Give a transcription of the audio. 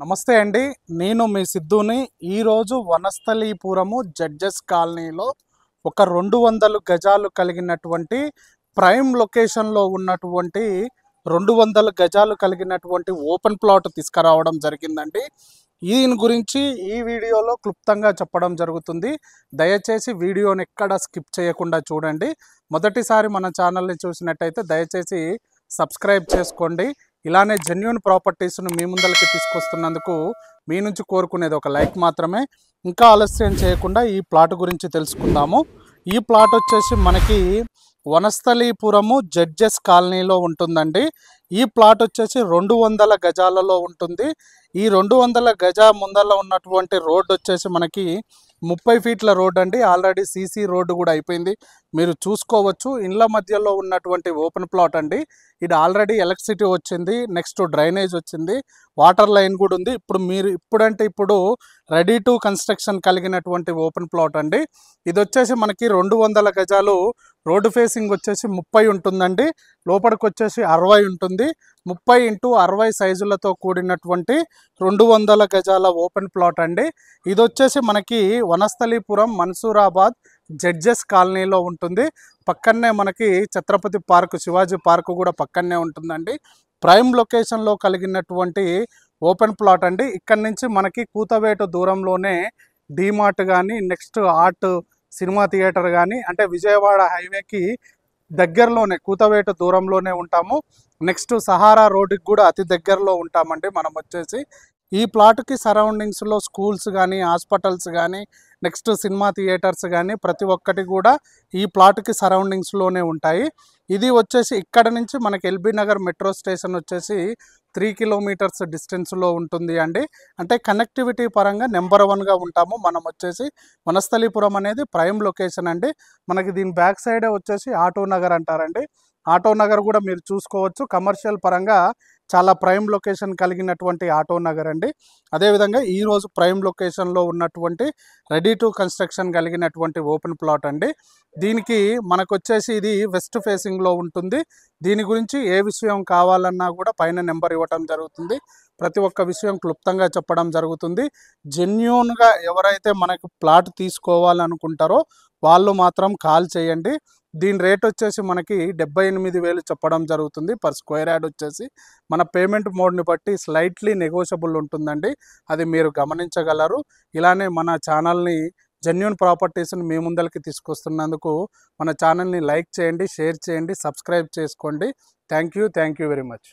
నమస్తే అండి. నేను మీ సిద్ధుని. ఈరోజు వనస్థలీపురము జడ్జెస్ కాలనీలో ఒక 200 గజాలు కలిగినటువంటి ప్రైమ్ లొకేషన్లో ఉన్నటువంటి 200 గజాలు కలిగినటువంటి ఓపెన్ ప్లాట్ తీసుకురావడం జరిగిందండి. దీని గురించి ఈ వీడియోలో క్లుప్తంగా చెప్పడం జరుగుతుంది. దయచేసి వీడియోని ఎక్కడ స్కిప్ చేయకుండా చూడండి. మొదటిసారి మన ఛానల్ని చూసినట్టయితే దయచేసి సబ్స్క్రైబ్ చేసుకోండి. ఇలానే జెన్యూన్ ప్రాపర్టీస్ను మీ ముందరికి తీసుకొస్తున్నందుకు మీ నుంచి కోరుకునేది ఒక లైక్ మాత్రమే. ఇంకా ఆలస్యం చేయకుండా ఈ ప్లాట్ గురించి తెలుసుకుందాము. ఈ ప్లాట్ వచ్చేసి మనకి వనస్థలీపురము జడ్జెస్ కాలనీలో ఉంటుందండి. ఈ ప్లాట్ వచ్చేసి 200 గజాలలో ఉంటుంది. ఈ 200 గజ ముందర ఉన్నటువంటి రోడ్ వచ్చేసి మనకి 30 ఫీట్ల రోడ్ అండి. ఆల్రెడీ సీసీ రోడ్డు కూడా అయిపోయింది, మీరు చూసుకోవచ్చు. ఇండ్ల మధ్యలో ఉన్నటువంటి ఓపెన్ ప్లాట్ అండి. ఇది ఆల్రెడీ ఎలక్ట్రిసిటీ వచ్చింది, నెక్స్ట్ డ్రైనేజ్ వచ్చింది, వాటర్ లైన్ కూడా ఉంది. ఇప్పుడు రెడీ టు కన్స్ట్రక్షన్ కలిగినటువంటి ఓపెన్ ప్లాట్ అండి. ఇది వచ్చేసి మనకి 200 గజాలు. రోడ్డు ఫేసింగ్ వచ్చేసి 30 ఉంటుందండి, లోపలికి వచ్చేసి 60 ఉంటుంది. 30 x 60 సైజులతో కూడినటువంటి 200 గజాల ఓపెన్ ప్లాట్ అండి. ఇది వచ్చేసి మనకి వనస్థలీపురం మన్సూరాబాద్ జడ్జెస్ కాలనీలో ఉంటుంది. పక్కనే మనకి ఛత్రపతి పార్క్, శివాజీ పార్క్ కూడా పక్కనే ఉంటుందండి. ప్రైమ్ లొకేషన్లో కలిగినటువంటి ఓపెన్ ప్లాట్ అండి. ఇక్కడి నుంచి మనకి కూతవేటు దూరంలోనే డీమార్ట్ కానీ, నెక్స్ట్ ఆర్ట్ సినిమా థియేటర్ కానీ, అంటే విజయవాడ హైవేకి దగ్గరలోనే కూతవేటు దూరంలోనే ఉంటాము. నెక్స్ట్ సహారా రోడ్డుకి కూడా అతి దగ్గరలో ఉంటామండి మనం వచ్చేసి. ఈ ప్లాట్కి సరౌండింగ్స్లో స్కూల్స్ కానీ, హాస్పిటల్స్ కానీ, నెక్స్ట్ సినిమా థియేటర్స్ కానీ ప్రతి ఒక్కటి కూడా ఈ ప్లాట్కి సరౌండింగ్స్లోనే ఉంటాయి. ఇది వచ్చేసి ఇక్కడ నుంచి మనకి ఎల్బీ నగర్ మెట్రో స్టేషన్ వచ్చేసి 3 కిలోమీటర్స్ డిస్టెన్స్లో ఉంటుంది అండి. అంటే కనెక్టివిటీ పరంగా నెంబర్ 1గా ఉంటాము మనం వచ్చేసి. వనస్థలీపురం అనేది ప్రైమ్ లొకేషన్ అండి. మనకి దీని బ్యాక్ సైడే వచ్చేసి ఆటో నగర్ అంటారండి. ఆటో నగర్ కూడా మీరు చూసుకోవచ్చు. కమర్షియల్ పరంగా చాలా ప్రైమ్ లొకేషన్ కలిగినటువంటి ఆటో నగర్ అండి. అదేవిధంగా ఈరోజు ప్రైమ్ లొకేషన్లో ఉన్నటువంటి రెడీ టు కన్స్ట్రక్షన్ కలిగినటువంటి ఓపెన్ ప్లాట్ అండి. దీనికి మనకు వచ్చేసి ఇది వెస్ట్ ఫేసింగ్లో ఉంటుంది. దీని గురించి ఏ విషయం కావాలన్నా కూడా పైన నెంబర్ ఇవ్వటం జరుగుతుంది. ప్రతి ఒక్క విషయం క్లుప్తంగా చెప్పడం జరుగుతుంది. జెన్యూన్గా ఎవరైతే మనకు ప్లాట్ తీసుకోవాలనుకుంటారో వాళ్ళు మాత్రం కాల్ చేయండి. దీని రేట్ వచ్చేసి మనకి 78,000 చెప్పడం జరుగుతుంది పర్ స్క్వేర్ యార్డ్ వచ్చేసి. మన పేమెంట్ మోడ్ని బట్టి స్లైట్లీ నెగోషియబుల్ ఉంటుందండి, అది మీరు గమనించగలరు. ఇలానే మన ఛానల్ని జెన్యూన్ ప్రాపర్టీస్ని మీ ముందరికి తీసుకొస్తున్నందుకు మన ఛానల్ని లైక్ చేయండి, షేర్ చేయండి, సబ్స్క్రైబ్ చేసుకోండి. Thank you very much.